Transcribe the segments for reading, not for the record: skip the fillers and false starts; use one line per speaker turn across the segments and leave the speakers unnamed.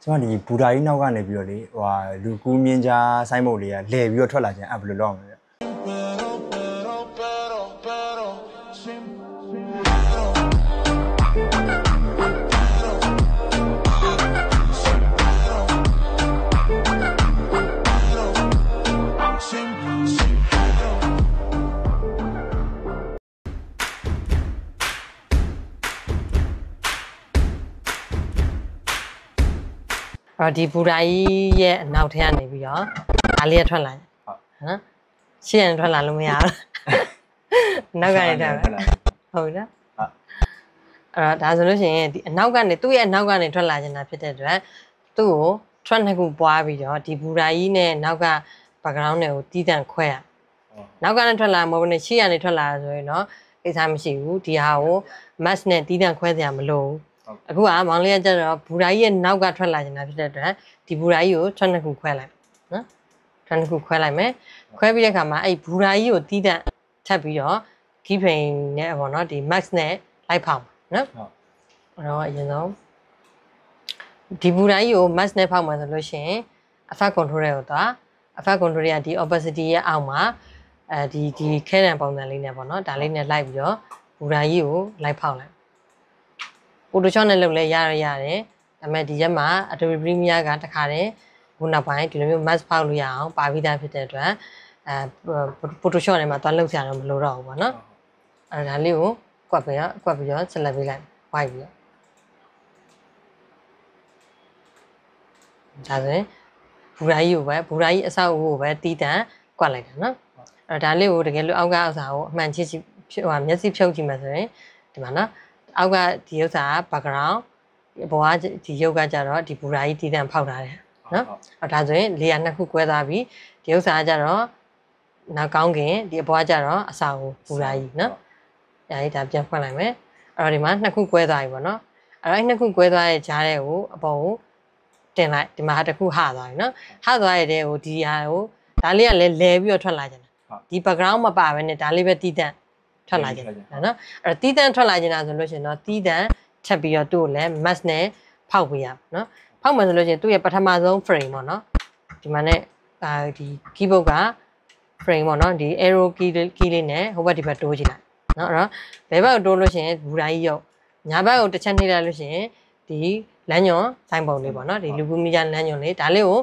ကျွန်တော်ဒီဘူတာကြီးနောက်ကနေပြီးတော့လေဟိုလူကူးမြင်းကြားဆိုင်းမုတ်လေးကလဲပြီးတော့ထွက်လာခြင်းအဲ့ဘယ်လိုလုပ်အောင်လဲ
ဒီဘူရာကြီးရဲ့အနောက်ထက်ကနေပြီးတော့ဒါလေးထွက်လာနော်ရှေ့ရန်ထွက်လာလို့မရဘူးနောက်ကနေထွက်လာဟုတ်နော်အဲ့ဒါဆိုလို့ရှိရင်ဒီအနောက်ကနေသူ့ရဲ့အနောက်ကနေထွက်လာနေတာဖြစ်တဲ့အတွက်သူ့ကိုထွက်နှစ်ခုပွားပြီးတော့ဒီဘူရာကြီးနဲ့နောက်က background တွေကိုတီးတန့်ခွဲရနောက်ကနေထွက်လာမဟုတ်ဘူးနဲ့ရှေ့ရန်ထွက်လာဆိုရင်တော့ကိစ္စမရှိဘူးဒီဟာကို mask နဲ့တီးတန့်ခွဲစရာမလိုဘူးအခုကမောင်လေးကကျတော့ဘူရာကြီးရဲ့နောက်ကထွက်လာနေတာဖြစ်တဲ့အတွက်ဒီဘူရာကြီးကိုထွက်နှစ်ခုခွဲလိုက်နော်ထွက်နှစ်ခုခွဲလိုက်မယ်ခွဲပြီးတဲ့အခါမှာအဲ့ဘူရာကြီးကိုတီးတန့်ထပ်ပြီးတော့ကီးဖိန်နဲ့ပေါ့နော်ဒီ max နဲ့လိုက်ဖောက်နော်အဲ့တော့အရင်ဆုံးဒီဘူရာကြီးကို max နဲ့ဖောက်မှဆိုလို့ရှိရင် effect control တွေကိုသွား effect control တွေကဒီ opacity ရဲ့အောက်မှာဒီခဲတံပုံစံလေးနဲ့ပေါ့နော်ဒါလေးနဲ့လိုက်ပြီးတော့ဘူရာကြီးကိုလိုက်ဖောက်လိုက်Photoshop နဲ့လုပ်လဲရတယ်ဒါပေမဲ့ဒီရက်မှာ Adobe Premiere ကတခါတည်းခုနောက်ပိုင်းဒီလိုမျိုး mask ဖောက်လို့ရအောင်ပါပြီးသားဖြစ်တဲ့အတွက်Photoshop ထဲမှာသွားလုပ်ကြရတော့မလိုတော့ဘူးပေါ့နော်အဲ့ဒါလေးကိုကွက်ပြီးတော့ select ပေးလိုက် white ပြီးတော့ဒါဆိုရင်ဘူရာကြီးအဆောက်အဦကိုပဲတီးတန့်ကွက်လိုက်တာနော်အဲ့ဒါလေးကိုတကယ်လို့အောက်ကဥစ္စာကိုအမှန်ချစ်မျက်စိဖြုတ်ကြည့်မှဆိုရင်ဒီမှာနော်အောက်ကဒီဥစ္စာက background ဘောကဒီရုပ်ကကြတော့ဒီဘူရာကြီးတီးတန့်ဖောက်ထားတယ်နော်အဲ့ဒါဆိုရင်လေယာနှစ်ခုကွဲသွားပြီဒီဥစ္စာကကြတော့နောက်ကောင်းခင်ဒီအဘောကကြတော့အစာကိုဘူရာကြီးနော်အဲ့ဒါပြန်ဖွင့်လိုက်မယ်အဲ့တော့ဒီမှာနှစ်ခုကွဲသွားပြီပေါ့နော်အဲ့တော့နှစ်ခုကွဲသွားတဲ့ကြားတဲ့ကိုအပေါ်ကိုတင်လိုက်ဒီမှာတစ်ခုဟသွားပြီနော်ဟသွားရတဲ့ကိုဒီဟာကိုဒါလေးကလည်းလဲပြီးတော့ထွက်လာကြတယ်ဒီ background မပါဘဲနဲ့ဒါလေးပဲတီးတန့်ထွက်လာကြတယ်နော်အဲ့တော့တီးတန့်ထွက်လာကြတာဆိုလို့ရှိရင်တော့တီးတန့်ထပ်ပြီးတော့သူ့ကိုလည်း mask နဲ့ဖောက်ပေးရနော်ဖောက်မှဆိုလို့ရှိရင်သူ့ရဲ့ပထမဆုံး frame ပေါ့နော်ဒီမှာနဲ့ဒီ keyboard က frame ပေါ့နော်ဒီ arrow key လေးနဲ့ဟိုဘက်ဒီဘက်တိုးကြည့်လိုက်နော်အဲ့တော့ဘယ်ဘက်ကိုတိုးလို့ရှိရင်ဘူရာကြီးရုပ်ညာဘက်ကိုတစ်ချက်နှိပ်လိုက်လို့ရှိရင်ဒီလမ်းညွန်ဆိုင်ပုံလေးပေါ့နော်ဒီလူကူမီဂျာလမ်းညွန်လေးဒါလေးကို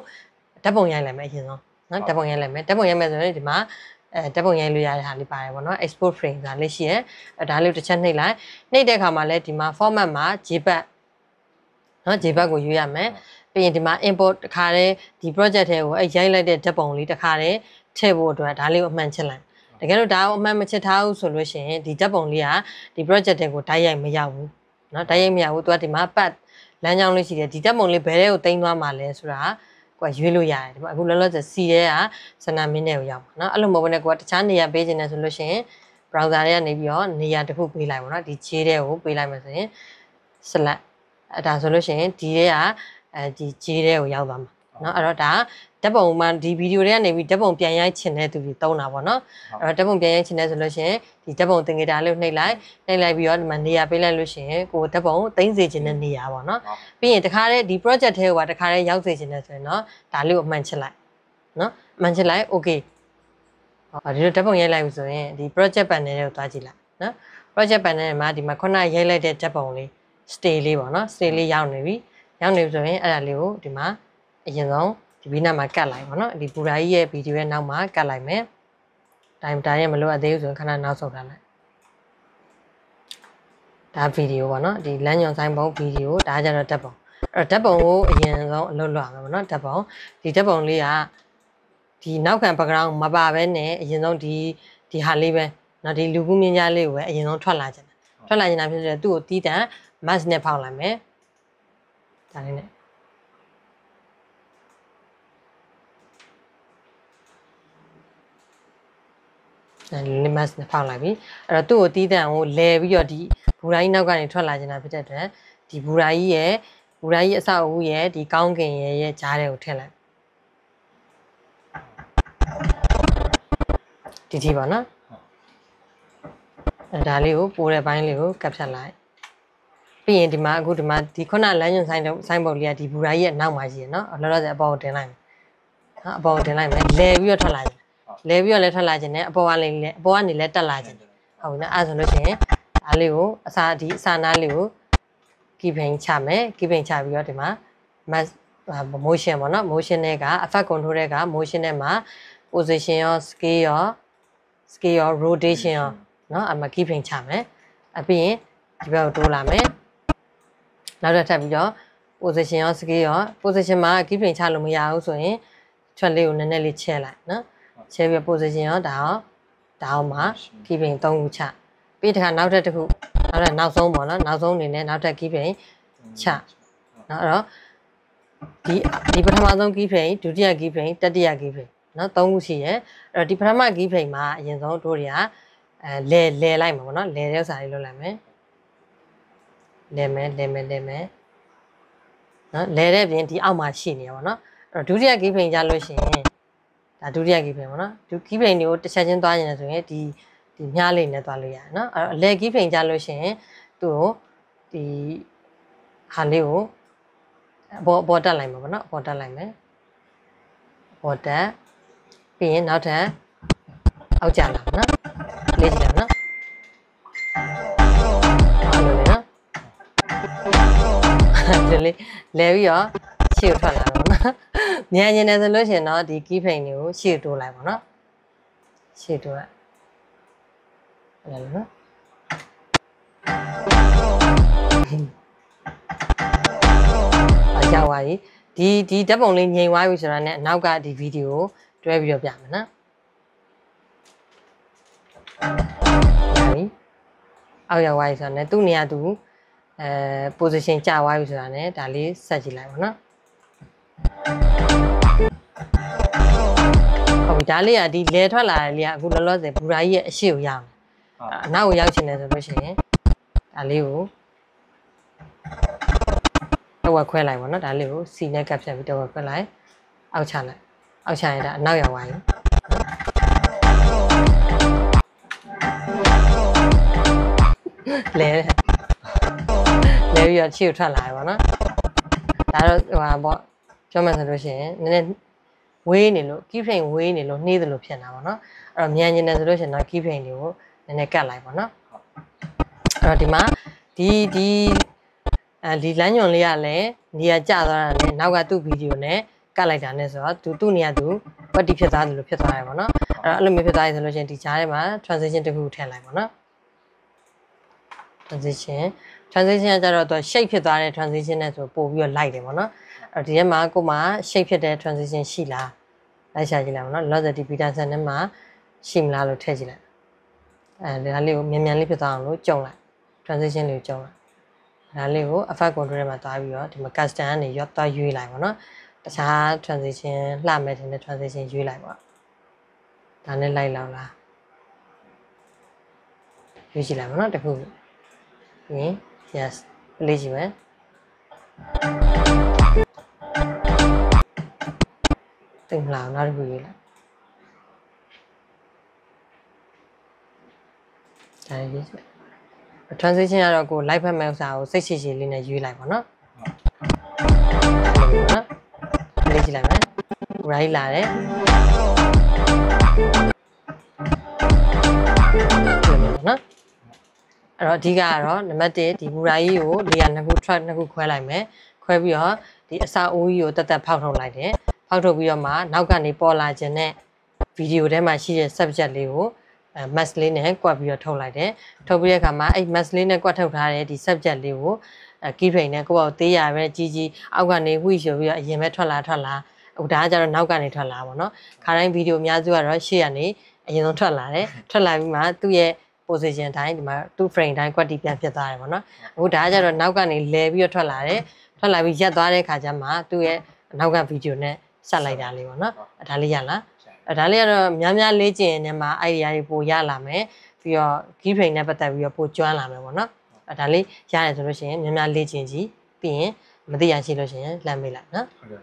ဓာတ်ပုံရိုက်လိုက်မယ်အရင်ဆုံးနော်ဓာတ်ပုံရိုက်လိုက်မယ်ဓာတ်ပုံရိုက်မယ်ဆိုရင်ဒီမှာဓာတ်ပုံရိုက်လို့ရတဲ့ဟာလေးပါတယ်ပေါ့နော် export frame ဒါလေးရှိရဲဒါလေးတစ်ချက်နှိပ်လိုက်နှိပ်တဲ့အခါမှာလည်းဒီမှာ format မှာ JPEG နော် JPEG ကိုယူရမယ်ပြီးရင်ဒီမှာ import တခါတည်းဒီ project ထဲကိုရိုက်လိုက်တဲ့ဓာတ်ပုံလေးတခါတည်းထည့်ဖို့အတွက်ဒါလေးကိုအမှန်ချစ်လိုက်တကယ်လို့ဒါကိုအမှန်မချစ်ထားဘူးဆိုလို့ရှိရင်ဒီဓာတ်ပုံလေးကဒီ project ထဲကိုတိုက်ရိုက်မရောက်ဘူးနော်တိုက်ရိုက်မရောက်ဘူးသူကဒီမှာပတ်လမ်းကြောင်းလေးရှိတယ်ဒီဓာတ်ပုံလေးဘယ်ထဲကိုတင်သွားမှာလဲဆိုတာကိုရွေးလို့ရတယ်ဒီမှာအခုလောလောဆယ် C ထဲကစနမင်းနဲ့ကိုရောက်ပါနော်အဲ့လိုမဟုတ်ဘဲနဲ့ကိုကတခြားနေရာပေးခြင်းနဲ့ဆိုလို့ရှိရင် browser ထဲကနေပြီးတော့နေရာတစ်ခုပေးလိုက်ပါနော်ဒီ J ထဲကိုပေးလိုက်မယ်ဆိုရင် select အဲ့ဒါဆိုလို့ရှိရင်ဒီထဲကဒီ J ထဲကိုရောက်သွားမှာနော်အဲ့တော့ဒါဓာတ်ပုံမှဒီဗီဒီယိုတွေကနေပြီးဓာတ်ပုံပြန်ရိုက်ချင်တဲ့သူတွေတုံးတာပေါ့နော်အဲ့တော့ဓာတ်ပုံပြန်ရိုက်ချင်တဲ့ဆိုလို့ရှိရင်ဒီဓာတ်ပုံသင်္ကေတလေးကိုနှိပ်လိုက်ပြီးတော့ဒီမှာနေရာပေးလိုက်လို့ရှိရင်ကိုဓာတ်ပုံသိမ်းစေချင်တဲ့နေရာပေါ့နော်ပြီးရင်တခါတည်းဒီ project ထဲကိုပါတခါတည်းရောက်စေချင်တဲ့ဆိုရင်တော့ဒါလေးကိုအမှန်ချစ်လိုက်နော်အမှန်ချစ်လိုက် okay ဒီလိုဓာတ်ပုံရိုက်လိုက်ပြီဆိုရင်ဒီ project panel တွေကိုသွားကြည့်လိုက်နော် project panel မှာဒီမှာခုနရိုက်လိုက်တဲ့ဓာတ်ပုံလေး stay လေးပေါ့နော် stay လေးရောက်နေပြီဆိုရင်အဲ့ဒါလေးကိုဒီမှာအရင်ဆုံးဒီဘီနာမှာကတ်လိုက်ပါနော်ဒီဘူရာကြီးရဲ့ဗီဒီယိုရဲ့နောက်မှာကတ်လိုက်မယ်တိုင်းရဲ့မလို့အသေးဘူးဆိုရင်ခဏနောက်ဆုတ်ထားလိုက်ဒါဗီဒီယိုပေါ့နော်ဒီလမ်းညွန်ဆိုင်ပုံဗီဒီယိုဒါကြတော့ဓာတ်ပုံအဲ့တော့ဓာတ်ပုံကိုအရင်ဆုံးအလုပ်လုပ်ရမှာပေါ့နော်ဓာတ်ပုံဒီဓာတ်ပုံလေးကဒီနောက်ခံ background မပါဘဲနဲ့အရင်ဆုံးဒီဟာလေးပဲเนาะဒီလူကူးမြင်းကြားလေးကိုပဲအရင်ဆုံးထွက်လာကြတယ်ဖြစ်တဲ့သူ့ကိုတီးတန့် mask နဲ့ဖောက်လိုက်မယ်ဒါလေးနဲ့လီမတ်နဲ့ဖောက်လိုက်ပြီအဲ့တော့သူ့ကိုတီးတန့်ကိုလဲပြီးတော့ဒီဘူရာကြီးနောက်ကနေထွက်လာနေတာဖြစ်တဲ့အတွက်ဒီဘူရာကြီးအဆောက်အဦရဲ့ဒီကောင်းကင်ရဲ့ကြားထဲကိုထည့်လိုက်ဒီပါနော်ဒါလေးကိုပိုးတဲ့ဘိုင်းလေးကိုကပ်ဖြတ်လိုက် ပြီးရင်ဒီမှာအခုဒီမှာဒီခုနလမ်းညွှန်ဆိုင်ပုတ်လေးကဒီဘူရာကြီးရဲ့နောက်မှာရှိရနော်လောလောဆယ်အပေါ်ကိုတင်လိုက်မယ်နော်အပေါ်ကိုတင်လိုက်မယ်လဲပြီးတော့ထွက်လာတယ်လဲပြီးတော့လည်းထွက်လာခြင်းနဲ့အပေါ်ကနေလည်းတက်လာခြင်းဟုတ်ပြီနော်အဲ့ဆိုလို့ရှိရင်အားလေးကိုအစာနားလေးကိုကီဖိန်ချမယ်ကီဖိန်ချပြီးတော့ဒီမှာ motion ပေါ့နော် motion နဲ့က effect control တဲ့က motion နဲ့မှာ position ရော scale ရော rotation ရောနော်အမှကီဖိန်ချမယ်အပြီးရင်ဒီဘက်ကိုတိုးလာမယ်နောက်တစ်ထပ်ပြီးတော့ position ရော scale ရော position မှာကီဖိန်ချလို့မရဘူးဆိုရင် track လေးကိုနည်းနည်းလေးချဲလိုက်နော်ချဲပြီး position ရောဒါအောင်မှာကီဖိန်3ခုချပြီးတခါနောက်ဆုံးပေါ့နော်နောက်ဆုံးအနေနဲ့နောက်ထပ်ကီဖိန်ချနော်အဲ့တော့ဒီပထမဆုံးကီးဖိန်ဒုတိယကီးဖိန်တတိယကီးဖိန်နော်၃ခုရှိရဲအဲ့တော့ဒီပထမကီးဖိန်မှာအရင်ဆုံးတို့တွေကလဲလိုက်မှာပေါ့နော်လဲတဲ့ဥစ္စာလေးလုပ်လိုက်မယ်လဲမယ်နော်လဲတဲ့ပြင်ဒီအောက်မှာရှိနေရပါတော့နော်အဲ့တော့ဒုတိယကီးဖိန်ကြလို့ရှိရင်ဒါဒုတိယကီးဖိန်ပေါ့နော်ဒီကီးဖိန်တွေကိုတစ်ချက်ချင်းသွားရင်ဆိုရင်ဒီမြားလေးနဲ့သွားလို့ရတယ်နော်အဲ့တော့အလဲကီးဖိန်ကြလို့ရှိရင်သူ့ကိုဒီဟာလေးကိုပေါ်တက်လိုက်မှာပေါ့နော်ပေါ်တက်လိုက်မယ်ပေါ်တက်ပြီးရင်နောက်ထပ်အောက်ကျလာနော်လေးကြည့်နော်အဲ့လိုလေနော်လေလဲပြီးတော့ရှေ့ကိုထွက်လာတော့နော်မြန်နေတယ်ဆိုလို့ရှိရင်တော့ဒီကီးဖိန်တွေကိုရှေ့တိုးလိုက်ပါနော်ရှေ့တိုးလိုက်အဲ့လိုနော်ရောက်သွားပြီဒီဓာတ်ပုံလေးငြိမ်သွားပြီဆိုတာနဲ့အနောက်ကဒီဗီဒီယိုကိုတွဲပြီးတော့ပြမယ်နော်အောက်ရောက်သွားပြီဆိုတာနဲ့သူ့နေရာသူposition ကျသွားပြီဆိုတာနဲ့ဒါလေးဆက်ကြည့်လိုက်ပါနော်ဟုတ်ပြီဒါလေးကဒီလဲထွက်လာတဲ့လေးကအခုလောလောဆယ်ဘူရာကြီးရဲ့အရှိကိုရောက်နေအနောက်ကိုရောက်ချင်တယ်ဆိုလို့ရှိရင်ဒါလေးကိုတော့ခွဲလိုက်ပါတော့ဒါလေးကိုစီနဲ့ကပ်ဖြတ်ပြီးတော့ခွဲလိုက်အောက်ချလိုက်အောက်ချရင်ဒါအနောက်ရောက်သွားပြီလဲပြီးတော့ချီကိုထွက်လာပြီပေါ့နော်ဒါတော့ဟိုဟာပေါ့ပြောမှဆိုလို့ရှိရင်နည်းနည်းဝေးနေလို့ကီးဖိန်ဝေးနေလို့နှေးတယ်လို့ဖြစ်နေတာပေါ့နော်အဲ့တော့မြန်နေတယ်ဆိုလို့ရှိရင်တော့ကီးဖိန်တွေကိုနည်းနည်းကတ်လိုက်ပေါ့နော်အဲ့တော့ဒီမှာဒီလမ်းညွန်လေးကလည်းနေရာကျသွားတာနဲ့နောက်ကသူ့ဗီဒီယိုနဲ့ကတ်လိုက်တာနဲ့ဆိုတော့သူ့နေရာသူပက်တီဖြစ်သွားတယ်လို့ဖြစ်သွားတယ်ပေါ့နော်အဲ့လိုမျိုးဖြစ်သွားရင်ဆိုလို့ရှိရင်ဒီကြားထဲမှာ transition တစ်ခုထည့်လိုက်ပေါ့နော် transition ကကြတော့သူ shape ဖြစ်သွားတဲ့ transition နဲ့ဆိုပို့ပြီးတော့လိုက်တယ်ပေါ့နော်အဲ့ဒီထဲမှာကိုမှ shape ဖြစ်တဲ့ transition ရှိလားလိုက်ရှာကြည့်လိုက်ပေါ့နော်လောဆယ်ဒီ beta set နဲ့မှာရှိမလားလို့ထည့်ကြည့်လိုက်ဒါလေးကိုမြန်လေးဖြစ်သွားအောင်လို့ကြုံလိုက် transition လေးကိုကြုံလိုက်ဒါလေးကို effect control ထဲမှာတွားပြီးတော့ဒီမှာ custom ကနေရွေးလိုက်ပါတော့တခြား transition လှမဲ့တဲ့ transition ရွေးလိုက်ပါဒါနဲ့လိုက်လောက်လားရွေးကြည့်လိုက်ပါတော့တခုပြီးရင် yes လေးကြည့်မယ်တင်လာနောက်တစ်ခုရွေးလိုက်ဒါရွေးကြည့်transition ကတော့ကို live ဖက်မဲ့ဥစ္စာကိုစိတ်ရှိရှိလေးနဲ့ရွေးလိုက်ပါတော့လေးကြည့်လိုက်မယ် right လာတယ်နော်အဲ့တော့အဓိကကတော့နံပါတ်1ဒီဘူရာကြီးကိုနေရာ2ခု track 2ခုခွဲလိုက်မယ်ခွဲပြီးတော့ဒီအစာအိုးကြီးကိုတက်ဖောက်ထုတ်လိုက်တယ်ဖောက်ထုတ်ပြီးတော့မှနောက်ကနေပေါ်လာခြင်းနဲ့ဗီဒီယိုထဲမှာရှိတဲ့ subject လေးကိုmask လေးနဲ့ကွက်ပြီးတော့ထုတ်လိုက်တယ်ထုတ်ပြီးတဲ့အခါမှာအဲ့ mask လေးနဲ့ကွက်ထုတ်ထားတဲ့ဒီ subject လေးကိုကီးဖိန်နဲ့ကိုယ့်ဘောက်သေးရပဲကြီးအောက်ကနေဝှိရှုပြီးတော့အရင်ပဲထွက်လာဟိုဒါကကြတော့နောက်ကနေထွက်လာပါတော့ခါတိုင်းဗီဒီယိုအများစုကတော့ရှေ့ကနေအရင်ဆုံးထွက်လာတယ်ထွက်လာပြီးမှသူ့ရဲ့ position တိုင်းဒီမှာသူ့ frame တိုင်းကွက်တီပြန်ဖြစ်သွားတယ်ပေါ့နော်အခုဒါကကြတော့နောက်ကနေလဲပြီးတော့ထွက်လာပြီးရက်သွားတဲ့ခါကျမှသူ့ရဲ့နောက်ကဗီဒီယိုနဲ့ဆက်လိုက်တာလေးပေါ့နော်ဒါလေးရလားဒါလေးကတော့များလေးကျင်နေမှာ idea တွေပိုရလာမယ်ပြီးတော့ key frame နဲ့ပတ်သက်ပြီးတော့ပိုကျွမ်းလာမယ်ပေါ့နော်ဒါလေးရတယ်ဆိုလို့ရှိရင်များလေးကျင်ကြည့်ပြီးရင်မသိရရှိလို့ရှိရင်လှမ်းမေးလိုက်နော်ဟုတ်ကဲ့